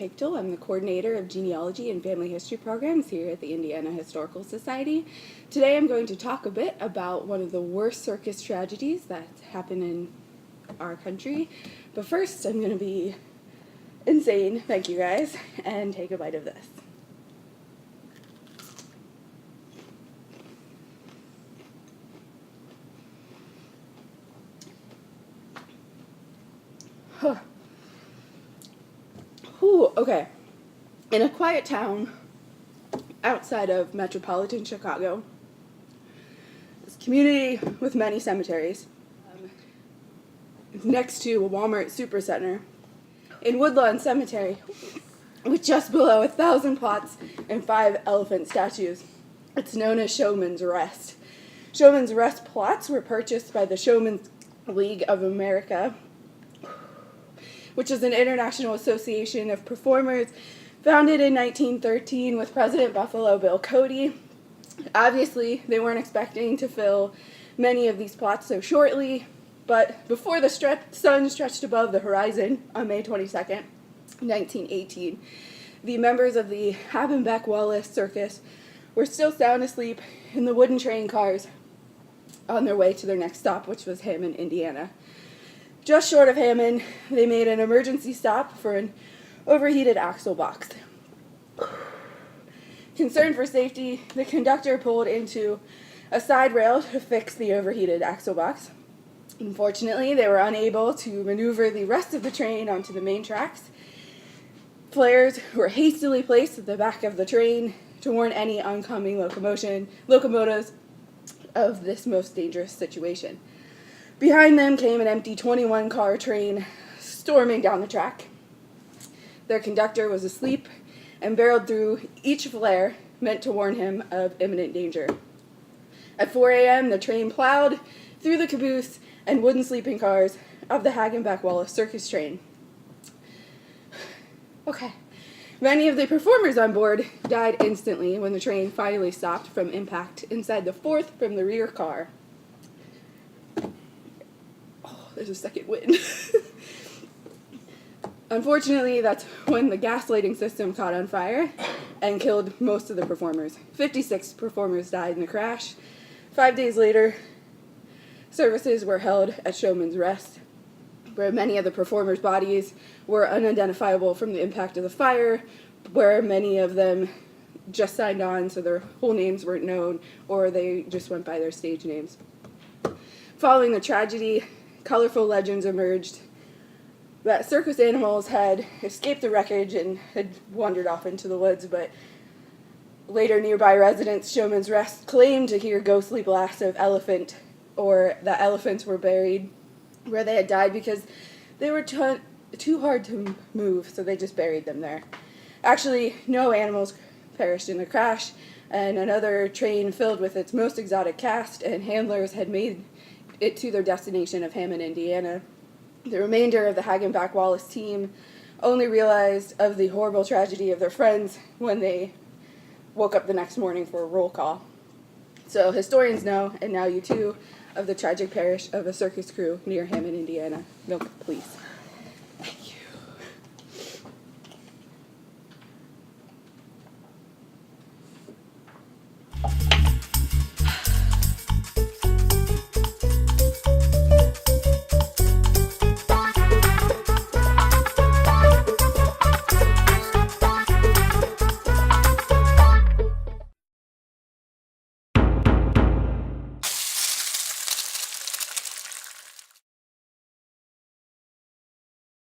Peightel. I'm the coordinator of genealogy and family history programs here at the Indiana Historical Society. Today I'm going to talk a bit about one of the worst circus tragedies that happened in our country. But first I'm going to be insane, thank you guys, and take a bite of this. Huh. Whew, okay. In a quiet town outside of metropolitan Chicago, this community with many cemeteries, next to a Walmart supercenter, in Woodlawn Cemetery, with just below 1,000 plots and 5 elephant statues. It's known as Showman's Rest. Showman's Rest plots were purchased by the Showman's League of America, which is an international association of performers founded in 1913 with President Buffalo Bill Cody. Obviously, they weren't expecting to fill many of these plots so shortly, but before the sun stretched above the horizon on May 22nd, 1918, the members of the Hagenbeck-Wallace Circus were still sound asleep in the wooden train cars on their way to their next stop, which was Hammond, Indiana. Just short of Hammond, they made an emergency stop for an overheated axle box. Concerned for safety, the conductor pulled into a side rail to fix the overheated axle box. Unfortunately, they were unable to maneuver the rest of the train onto the main tracks. Flares were hastily placed at the back of the train to warn any oncoming locomotives of this most dangerous situation. Behind them came an empty 21-car train storming down the track. Their conductor was asleep and barreled through each flare meant to warn him of imminent danger. At 4 a.m., the train plowed through the caboose and wooden sleeping cars of the Hagenbeck-Wallace circus train. Okay. Many of the performers on board died instantly when the train finally stopped from impact inside the fourth from the rear car. There's a second wind. Unfortunately, that's when the gas lighting system caught on fire and killed most of the performers. 56 performers died in the crash. 5 days later, services were held at Showman's Rest, where many of the performers' bodies were unidentifiable from the impact of the fire, where many of them just signed on so their whole names weren't known, or they just went by their stage names. Following the tragedy, colorful legends emerged that circus animals had escaped the wreckage and had wandered off into the woods, but later nearby residents, Showman's Rest, claimed to hear ghostly blasts of elephant, or that elephants were buried where they had died because they were too hard to move, so they just buried them there. Actually, no animals perished in the crash, and another train filled with its most exotic cast and handlers had made it to their destination of Hammond, Indiana. The remainder of the Hagenbeck-Wallace team only realized of the horrible tragedy of their friends when they woke up the next morning for a roll call. So historians know, and now you too, of the tragic perish of a circus crew near Hammond, Indiana. Milk, please.